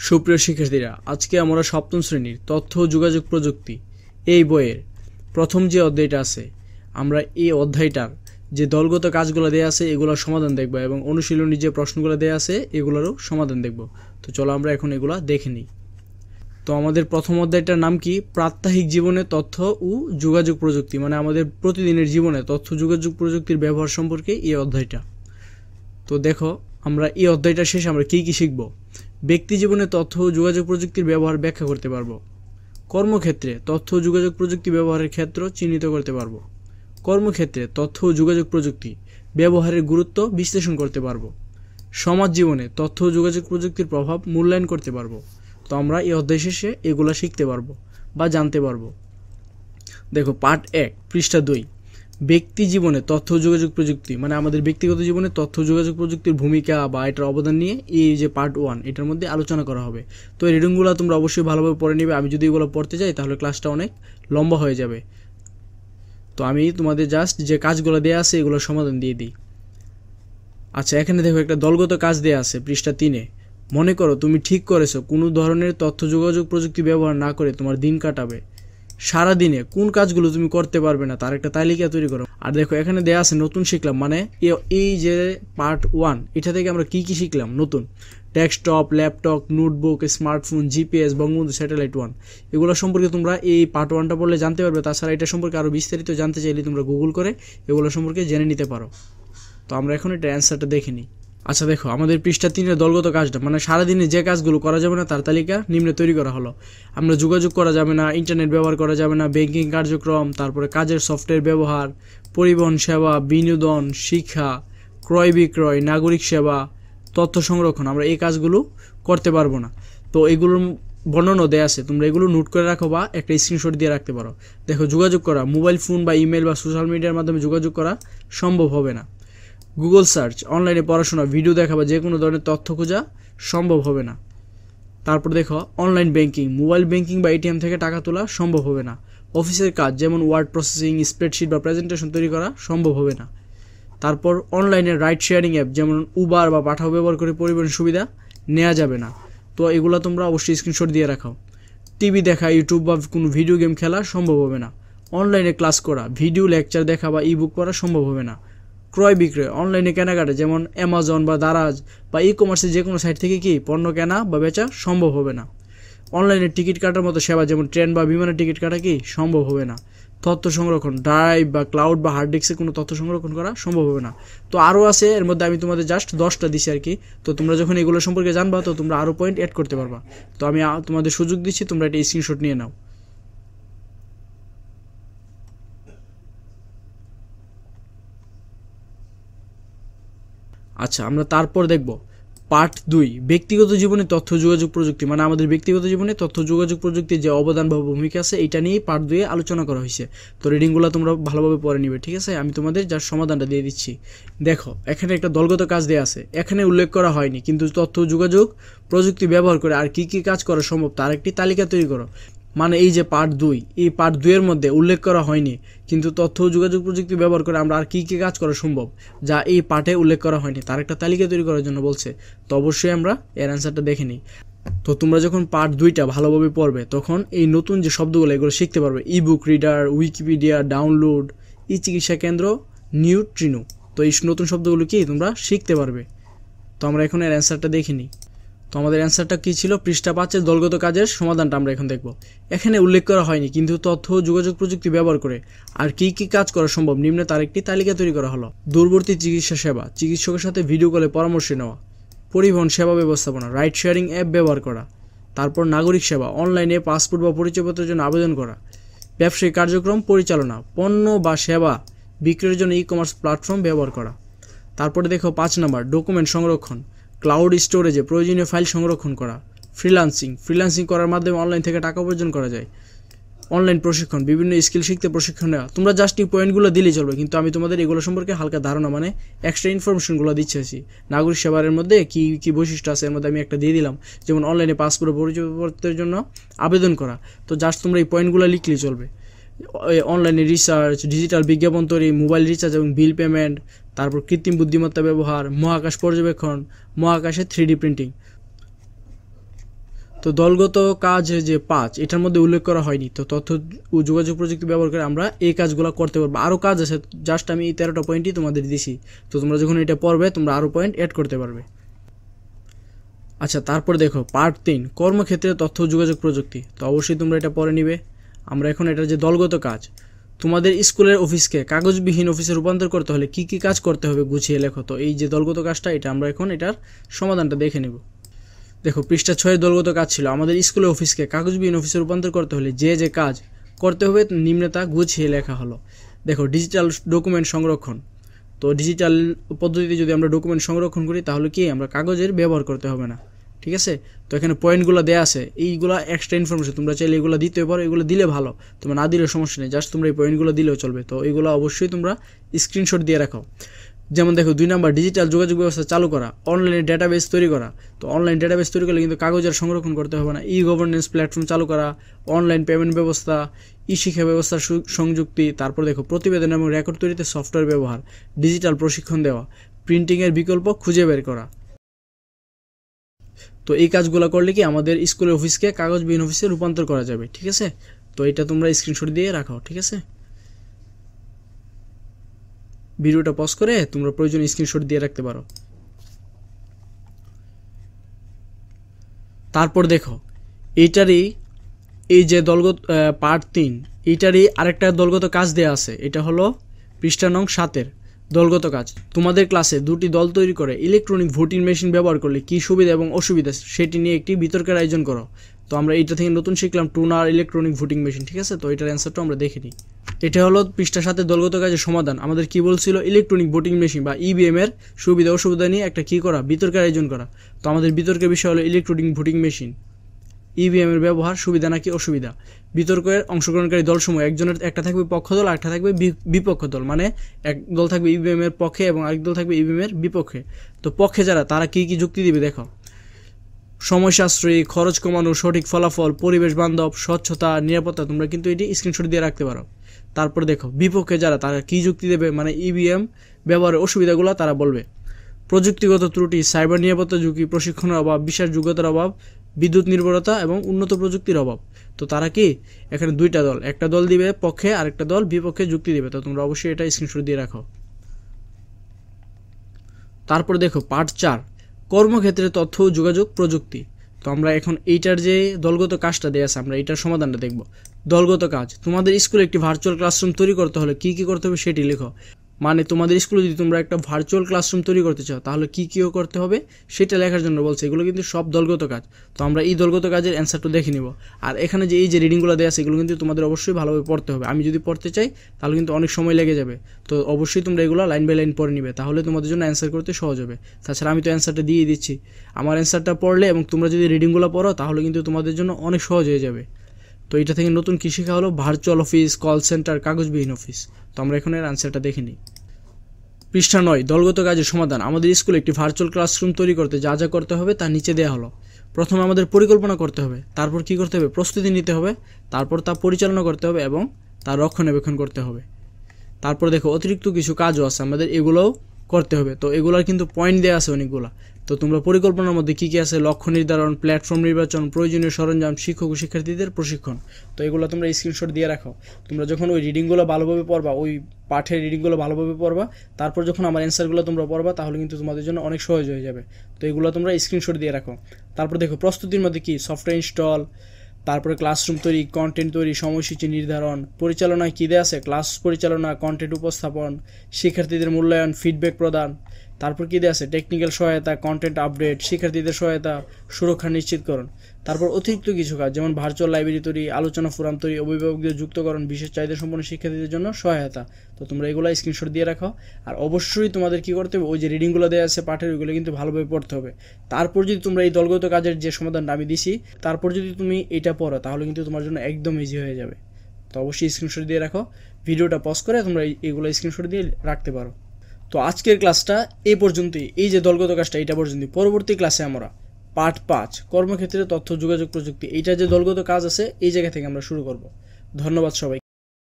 সুপ্রিয় শিক্ষার্থীরা, আজকে আমরা সপ্তম শ্রেণীর তথ্য ও যোগাযোগ প্রযুক্তি এই বইয়ের প্রথম যে অধ্যায়টা আছে, আমরা এই অধ্যায়টার যে দলগত কাজগুলো দেয়া আছে এগুলোর সমাধান দেখব এবং অনুশীলনী যে প্রশ্নগুলো দেয়া আছে এগুলোরও সমাধান দেখব। তো চলো আমরা এখন এগুলা দেখে নিই। তো আমাদের প্রথম অধ্যায়টার নাম কি? প্রাত্যহিক জীবনে তথ্য ও যোগাযোগ প্রযুক্তি, মানে আমাদের প্রতিদিনের জীবনে তথ্য যোগাযোগ প্রযুক্তির ব্যবহার সম্পর্কে এই অধ্যায়টা। তো দেখো, আমরা এই অধ্যায়টা শেষে আমরা কি কি শিখব। ব্যক্তি জীবনে তথ্য ও যোগাযোগ প্রযুক্তির ব্যবহার ব্যাখ্যা করতে পারবো। কর্মক্ষেত্রে তথ্য ও যোগাযোগ প্রযুক্তি ব্যবহারের ক্ষেত্র চিহ্নিত করতে পারবো। কর্মক্ষেত্রে তথ্য ও যোগাযোগ প্রযুক্তি ব্যবহারের গুরুত্ব বিশ্লেষণ করতে পারবো। সমাজ জীবনে তথ্য ও যোগাযোগ প্রযুক্তির প্রভাব মূল্যায়ন করতে পারবো। তো আমরা এই অধ্যায় শেষে এগুলা শিখতে পারবো বা জানতে পারবো। দেখো, পার্ট 1 পৃষ্ঠা 2, ব্যক্তি জীবনে তথ্য যোগাযোগ প্রযুক্তি, মানে আমাদের ব্যক্তিগত জীবনে তথ্য যোগাযোগ প্রযুক্তির ভূমিকা বা এটার অবদান নিয়ে এই যে পার্ট 1 এটার মধ্যে আলোচনা করা হবে। তো এই রিডিংগুলো তোমরা অবশ্যই ভালোভাবে পড়ে নিবে। আমি যদি এগুলো পড়তে যাই তাহলে ক্লাসটা অনেক লম্বা হয়ে যাবে। তো আমি তোমাদের জাস্ট যে কাজগুলো দেওয়া আছে এগুলোর সমাধান দিয়ে দিই। আচ্ছা, এখানে দেখো একটা দলগত কাজ দেওয়া আছে পৃষ্ঠা 3-এ। মনে করো তুমি ঠিক করেছো কোনো ধরনের তথ্য যোগাযোগ প্রযুক্তি ব্যবহার না করে তোমার দিন কাটাবে। সারা দিনে কোন কাজগুলো তুমি করতে পারবে না তার একটা তালিকা তৈরি করো। আর দেখো এখানে দেয়া আছে নতুন শিখলাম, মানে এই যে পার্ট 1 এটা থেকে আমরা কি কি শিখলাম নতুন। Desktop, laptop, notebook, smartphone, GPS, Bangabandhu satellite 1 এগুলো সম্পর্কে তোমরা এই পার্ট 1টা পড়লে জানতে পারবে। তাছাড়া এটা সম্পর্কে আরও বিস্তারিত জানতে চাইলে তোমরা গুগল করে এগুলো সম্পর্কে জেনে নিতে পারো। তো আমরা এখন এটা অ্যান্সারটা দেখে নিই। আচ্ছা দেখো, আমাদের পৃষ্ঠা 3-এর দলগত কাজটা, মানে সারাদিনে যে কাজগুলো করা যাবে না তার তালিকা নিম্নে তৈরি করা হলো। আমরা যোগাযোগ করা যাবে না, ইন্টারনেট ব্যবহার করা যাবে না, ব্যাংকিং কার্যক্রম, তারপরে কাজের সফটওয়্যার ব্যবহার, পরিবহন সেবা, বিনোদন, শিক্ষা, ক্রয় বিক্রয়, নাগরিক সেবা, তথ্য সংরক্ষণ, আমরা এই কাজগুলো করতে পারবো না। তো এগুলোর বর্ণনা দেয়া আছে, তোমরা এগুলো নোট করে রাখো বা একটা স্ক্রিনশট দিয়ে রাখতে পারো। দেখো, যোগাযোগ করা, মোবাইল ফোন বা ইমেল বা সোশ্যাল মিডিয়ার মাধ্যমে যোগাযোগ করা সম্ভব হবে না। গুগল সার্চ, অনলাইনে পড়াশোনা, ভিডিও দেখা বা যে কোনো ধরনের তথ্য খোঁজা সম্ভব হবে না। তারপর দেখো, অনলাইন ব্যাংকিং, মোবাইল ব্যাংকিং বা এটিএম থেকে টাকা তোলা সম্ভব হবে না। অফিসের কাজ যেমন ওয়ার্ড প্রসেসিং, স্প্রেডশিট বা প্রেজেন্টেশন তৈরি করা সম্ভব হবে না। তারপর অনলাইনে রাইড শেয়ারিং অ্যাপ যেমন উবার বা পাঠাও ব্যবহার করে পরিবহন সুবিধা নেওয়া যাবে না। তো এগুলো তোমরা অবশ্যই স্ক্রিনশট দিয়ে রাখো। টিভি দেখা, ইউটিউব বা কোনো ভিডিও গেম খেলা সম্ভব হবে না। অনলাইনে ক্লাস করা, ভিডিও লেকচার দেখা বা ইবুক পড়া সম্ভব হবে না। ক্রয় বিক্রয়, অনলাইনে কেনাকাটা যেমন অ্যামাজন বা দারাজ বা ই কমার্সের যে কোনো সাইট থেকে কি পণ্য কেনা বা বেচা সম্ভব হবে না। অনলাইনে টিকিট কাটার মতো সেবা যেমন ট্রেন বা বিমানের টিকিট কাটা কি সম্ভব হবে না। তথ্য সংরক্ষণ, ড্রাইভ বা ক্লাউড বা হার্ড ডিস্কে কোনো তথ্য সংরক্ষণ করা সম্ভব হবে না। তো আরও আছে, এর মধ্যে আমি তোমাদের জাস্ট 10টা দিছি আর কি। তো তোমরা যখন এগুলো সম্পর্কে জানবা তো তোমরা আরও পয়েন্ট অ্যাড করতে পারবা। তো আমি তোমাদের সুযোগ দিচ্ছি, তোমরা একটা স্ক্রিনশট নিয়ে নাও। আচ্ছা, আমরা তারপর দেখব পার্ট 2 ব্যক্তিগত জীবনে তথ্য যোগাযোগ প্রযুক্তি, মানে আমাদের ব্যক্তিগত জীবনে তথ্য যোগাযোগ প্রযুক্তির যে অবদান বা ভূমিকা আছে এটা নিয়ে পার্ট 2 আলোচনা করা হয়েছে। তো রিডিংগুলো তোমরা ভালোভাবে পড়ে নিবে, ঠিক আছে? আমি তোমাদের যার সমাধানটা দিয়ে দিচ্ছি। দেখো, এখানে একটা দলগত কাজ দেওয়া আছে, এখানে উল্লেখ করা হয়নি কিন্তু তথ্য যোগাযোগ প্রযুক্তি ব্যবহার করে আর কি কি কাজ করা সম্ভব তার একটি তালিকা তৈরি করো। মানে এই যে পার্ট 2, এই পার্ট 2 এর মধ্যে উল্লেখ করা হয়নি কিন্তু তথ্য ও যোগাযোগ প্রযুক্তি ব্যবহার করে আমরা আর কি কি কাজ করা সম্ভব যা এই পার্টে উল্লেখ করা হয়নি তার একটা তালিকা তৈরি করার জন্য বলছে। তো অবশ্যই আমরা এর অ্যান্সারটা দেখে নিই। তো তোমরা যখন পার্ট 2টা ভালোভাবে পড়বে তখন এই নতুন যে শব্দগুলো এগুলো শিখতে পারবে। ইবুক রিডার, উইকিপিডিয়া, ডাউনলোড, ই চিকিৎসা কেন্দ্র, নিউট্রিনো। তো এই নতুন শব্দগুলো কি তোমরা শিখতে পারবে। তো আমরা এখন এর অ্যান্সারটা দেখে নিই। তো আমাদের অ্যান্সারটা কী ছিল? পৃষ্ঠা 5-এর দলগত কাজের সমাধানটা আমরা এখন দেখব। এখানে উল্লেখ করা হয়নি কিন্তু তথ্য ও যোগাযোগ প্রযুক্তি ব্যবহার করে আর কি কি কাজ করা সম্ভব নিম্নে তার একটি তালিকা তৈরি করা হলো। দূরবর্তী চিকিৎসা সেবা, চিকিৎসকের সাথে ভিডিও কলে পরামর্শ নেওয়া। পরিবহন সেবা ব্যবস্থাপনা, রাইড শেয়ারিং অ্যাপ ব্যবহার করা। তারপর নাগরিক সেবা, অনলাইনে পাসপোর্ট বা পরিচয়পত্রের জন্য আবেদন করা। ব্যবসায়িক কার্যক্রম পরিচালনা, পণ্য বা সেবা বিক্রয়ের জন্য ই কমার্স প্ল্যাটফর্ম ব্যবহার করা। তারপরে দেখো 5 নম্বর ডকুমেন্ট সংরক্ষণ, ক্লাউড স্টোরেজে প্রয়োজনীয় ফাইল সংরক্ষণ করা। ফ্রিল্যান্সিং করার মাধ্যমে অনলাইন থেকে টাকা উপার্জন করা যায়। অনলাইন প্রশিক্ষণ, বিভিন্ন স্কিল শিখতে প্রশিক্ষণ নেওয়া। তোমরা জাস্ট এই পয়েন্টগুলো দিলেই চলবে কিন্তু আমি তোমাদের এগুলো সম্পর্কে হালকা ধারণা, মানে এক্সট্রা ইনফরমেশনগুলো দিচ্ছি। নাগরিক সেবার মধ্যে কি কি বৈশিষ্ট্য আছে এর মধ্যে আমি একটা দিয়ে দিলাম, যেমন অনলাইনে পাসপোর্ট পরিচয়পত্রের জন্য আবেদন করা। তো জাস্ট তোমরা এই পয়েন্টগুলো লিখলেই চলবে। অনলাইনে রিসার্চ, ডিজিটাল বিজ্ঞাপন তৈরি, মোবাইল রিচার্জ এবং বিল পেমেন্ট, তারপর কৃত্রিম বুদ্ধিমত্তা ব্যবহার, মহাকাশ পর্যবেক্ষণ, মহাকাশে 3D প্রিন্টিং। তো দলগত কাজ যে 5 এটার মধ্যে উল্লেখ করা হয়নি, তো তথ্য ও যোগাযোগ প্রযুক্তি ব্যবহার করে আমরা এই কাজগুলো করতে পারবো। আরও কাজ আছে, জাস্ট আমি এই 13টা পয়েন্টই তোমাদের দিছি, তো তোমরা যখন এটা পড়বে তোমরা আরও পয়েন্ট অ্যাড করতে পারবে। আচ্ছা, তারপর দেখো পার্ট 3 কর্মক্ষেত্রে তথ্য ও যোগাযোগ প্রযুক্তি। তো অবশ্যই তোমরা এটা পড়ে নিবে। আমরা এখন এটার যে দলগত কাজ, তোমাদের স্কুলের অফিসকে কাগজবিহীন অফিসে রূপান্তর করতে হলে কি কি কাজ করতে হবে গুছিয়ে লেখো। তো এই যে দলগত কাজটা, এটা আমরা এখন এটার সমাধানটা দেখে নেব। দেখো পৃষ্ঠা 6 দলগত কাজ ছিল, আমাদের স্কুলের অফিসকে কাগজবিহীন অফিসে রূপান্তর করতে হলে যে যে কাজ করতে হবে নিম্নে তা গুছিয়ে লেখা হলো। দেখো ডিজিটাল ডকুমেন্ট সংরক্ষণ। তো ডিজিটাল পদ্ধতিতে যদি আমরা ডকুমেন্ট সংরক্ষণ করি তাহলে কি আমরা কাগজের ব্যবহার করতে হবে না, ঠিক আছে। তো এখানে পয়েন্টগুলো দেওয়া আছে, এইগুলো এক্সট্রা ইনফরমেশন, তোমরা চাইলে এগুলো দিতে পারো, এগুলো দিলে ভালো, তোমরা না দিলে সমস্যা নেই, জাস্ট তোমরা এই পয়েন্টগুলো দিলেও চলবে। তো এইগুলো অবশ্যই তোমরা স্ক্রিনশট দিয়ে রাখো। যেমন দেখো 2 নাম্বার ডিজিটাল যোগাযোগ ব্যবস্থা চালু করা, অনলাইনে ডেটাবেস তৈরি করা। তো অনলাইন ডেটাবেস তৈরি করলে কিন্তু কাগজের সংরক্ষণ করতে হবে না। ই গভর্নেন্স প্ল্যাটফর্ম চালু করা, অনলাইন পেমেন্ট ব্যবস্থা, ই শিক্ষা ব্যবস্থার সংযুক্তি। তারপর দেখো প্রতিবেদন এবং রেকর্ড তৈরিতে সফটওয়্যার ব্যবহার, ডিজিটাল প্রশিক্ষণ দেওয়া, প্রিন্টিংয়ের বিকল্প খুঁজে বের করা। তো এই কাজগুলো করলে কি আমাদের স্কুলের অফিসকে কাগজবিহীন অফিসে রূপান্তর করা যাবে, ঠিক আছে। তো এটা তোমরা স্ক্রিনশট দিয়ে রাখো, ঠিক আছে। ভিডিওটা পজ করে তোমরা প্রয়োজনীয় স্ক্রিনশট দিয়ে রাখতে পারো। তারপর দেখো এইটারই এই যে দলগত পার্ট 3 এইটারই আরেকটা দলগত কাজ দেয়া আছে, এটা হলো পৃষ্ঠা নং 7 দলগত কাজ। তোমাদের ক্লাসে 2টি দল তৈরি করে ইলেকট্রনিক ভোটিং মেশিন ব্যবহার করলে কি সুবিধা এবং অসুবিধা সেটি নিয়ে একটি বিতর্কের আয়োজন করো। তো আমরা এইটা থেকে নতুন শিখলাম টুনার ইলেকট্রনিক ভোটিং মেশিন, ঠিক আছে। তো এটার অ্যান্সারটা আমরা দেখে নিই। এটা হলো পৃষ্ঠা 7 দলগত কাজের সমাধান। আমাদের কি বলছিল, ইলেকট্রনিক ভোটিং মেশিন বা ইভিএম এর সুবিধা অসুবিধা নিয়ে একটা কি করা, বিতর্কের আয়োজন করা। তো আমাদের বিতর্কের বিষয় হলো ইলেকট্রনিক ভোটিং মেশিন, ইভিএম এর ব্যবহার, সুবিধা নাকি অসুবিধা। বিতর্কের অংশগ্রহণকারী দলসমূহ একজনের একটা থাকবে পক্ষ দল, আরেকটা থাকবে বিপক্ষ দল, মানে এক দল থাকবে ইভিএম এর পক্ষে এবং আরেক দল থাকবে ইভিএম এর বিপক্ষে। তো পক্ষে যারা তারা কি কি যুক্তি দিবে দেখো, সময় সাশ্রয়ী, খরচ কমানো, সঠিক ফলাফল, পরিবেশ বান্ধব, স্বচ্ছতা, নিরাপত্তা। তোমরা কিন্তু এটি স্ক্রিনশট দিয়ে রাখতে পারো। তারপর দেখো বিপক্ষে যারা তারা কি যুক্তি দেবে, মানে ইভিএম ব্যবহারের অসুবিধাগুলো তারা বলবে। প্রযুক্তিগত ত্রুটি, সাইবার নিরাপত্তা ঝুঁকি, প্রশিক্ষণের অভাব, বিশ্বাসযোগ্যতার অভাব, বিদ্যুৎ নির্ভরতা এবং উন্নত প্রযুক্তির অভাব। তো তারা কি এখানে 2টা দল, একটা দল দিবে পক্ষে আরেকটা দল বিপক্ষে যুক্তি দিবে। তো তোমরা অবশ্যই এটা স্ক্রিনশট দিয়ে রাখো। তারপর দেখো পার্ট 4 কর্মক্ষেত্রে তথ্য ও যোগাযোগ প্রযুক্তি। তো আমরা এখন এইটার যে দলগত কাজটা দেয়া আছে আমরা এইটার সমাধানটা দেখব। দলগত কাজ, তোমাদের স্কুলে একটি ভার্চুয়াল ক্লাসরুম তৈরি করতে হলে কি কি করতে হবে সেটি লেখো। মানে তোমাদের স্কুলে যদি তোমরা একটা ভার্চুয়াল ক্লাসরুম তৈরি করতে চাও তাহলে কি কিও করতে হবে সেটা লেখার জন্য বলছে। এগুলো কিন্তু সব দলগত কাজ। তো আমরা এই দলগত কাজের অ্যান্সারটা দেখে নিব। আর এখানে যে এই যে রিডিংগুলো দেওয়া আছে এগুলো কিন্তু তোমাদের অবশ্যই ভালোভাবে পড়তে হবে। আমি যদি পড়তে চাই তাহলে কিন্তু অনেক সময় লেগে যাবে। তো অবশ্যই তোমরা এগুলো লাইন বাই লাইন পড়ে নিবে, তাহলে তোমাদের জন্য অ্যান্সার করতে সহজ হবে। তাছাড়া আমি তো অ্যান্সারটা দিয়ে দিচ্ছি, আমার অ্যান্সারটা পড়লে এবং তোমরা যদি রিডিংগুলো পড়ো তাহলে কিন্তু তোমাদের জন্য অনেক সহজ হয়ে যাবে। তো এটা থেকে নতুন কী শেখা হলো, ভার্চুয়াল অফিস, কল সেন্টার, কাগজবিহীন অফিস। তো আমরা এখন এর অ্যান্সারটা দেখে নিই। পৃষ্ঠা 9 দলগত কাজের সমাধান। আমাদের স্কুলে একটি ভার্চুয়াল ক্লাসরুম তৈরি করতে যা যা করতে হবে তা নিচে দেওয়া হলো। প্রথমে আমাদের পরিকল্পনা করতে হবে, তারপর কি করতে হবে, প্রস্তুতি নিতে হবে, তারপর তা পরিচালনা করতে হবে এবং তার রক্ষণাবেক্ষণ করতে হবে। তারপর দেখো অতিরিক্ত কিছু কাজও আছে আমাদের, এগুলোও করতে হবে। তো এগুলোর কিন্তু পয়েন্ট দেওয়া আছে অনেকগুলো। তো তোমরা পরিকল্পনার মধ্যে কী কী আছে, লক্ষ্য নির্ধারণ, প্ল্যাটফর্ম নির্বাচন, প্রয়োজনীয় সরঞ্জাম, শিক্ষক ও শিক্ষার্থীদের প্রশিক্ষণ। তো এগুলো তোমরা স্ক্রিনশট দিয়ে রাখো। তোমরা যখন ওই রিডিংগুলো ভালোভাবে পড়বা, ওই পাঠের রিডিংগুলো ভালোভাবে পড়বা, তারপর যখন আমার অ্যান্সারগুলো তোমরা পড়বা তাহলে কিন্তু তোমাদের জন্য অনেক সহজ হয়ে যাবে। তো এগুলো তোমরা স্ক্রিনশট দিয়ে রাখো। তারপর দেখো প্রস্তুতির মধ্যে কি, সফটওয়্যার ইনস্টল, তারপরে ক্লাসরুম তৈরি, কন্টেন্ট তৈরি, সময়সূচি নির্ধারণ, পরিচালনায় কী দেওয়া আছে, ক্লাস পরিচালনা, কন্টেন্ট উপস্থাপন, শিক্ষার্থীদের মূল্যায়ন, ফিডব্যাক প্রদান। তারপর কী দেওয়া আছে, টেকনিক্যাল সহায়তা, কন্টেন্ট আপডেট, শিক্ষার্থীদের সহায়তা, সুরক্ষা নিশ্চিতকরণ। তারপর অতিরিক্ত কিছু কাজ যেমন ভার্চুয়াল লাইব্রেরি তৈরি, আলোচনা ফোরাম তৈরি, অভিভাবকদের যুক্তকরণ, বিশেষ চাহিদা সম্পন্ন শিক্ষার্থীদের জন্য সহায়তা। তো তোমরা এগুলো স্ক্রিনশট দিয়ে রাখো। আর অবশ্যই তোমাদের কী করতে হবে, ওই যে রিডিংগুলো দেওয়া আছে পাঠের, ওইগুলো কিন্তু ভালোভাবে পড়তে হবে। তারপর যদি তোমরা এই দলগত কাজের যে সমাধানটা আমি দিছি তারপর যদি তুমি এটা পড়ো তাহলে কিন্তু তোমার জন্য একদম ইজি হয়ে যাবে। তো অবশ্যই স্ক্রিনশট দিয়ে রাখো। ভিডিওটা পজ করে তোমরা এইগুলো স্ক্রিনশট দিয়ে রাখতে পারো। তো আজকের ক্লাসটা এই পর্যন্তই, এই যে দলগত কাজটা এটা পর্যন্তই। পরবর্তী ক্লাসে আমরা পার্ট 5 কর্মক্ষেত্রে তথ্য যোগাযোগ প্রযুক্তি, এইটা যে দলগত কাজ আছে এই জায়গা থেকে আমরা শুরু করব। ধন্যবাদ সবাই।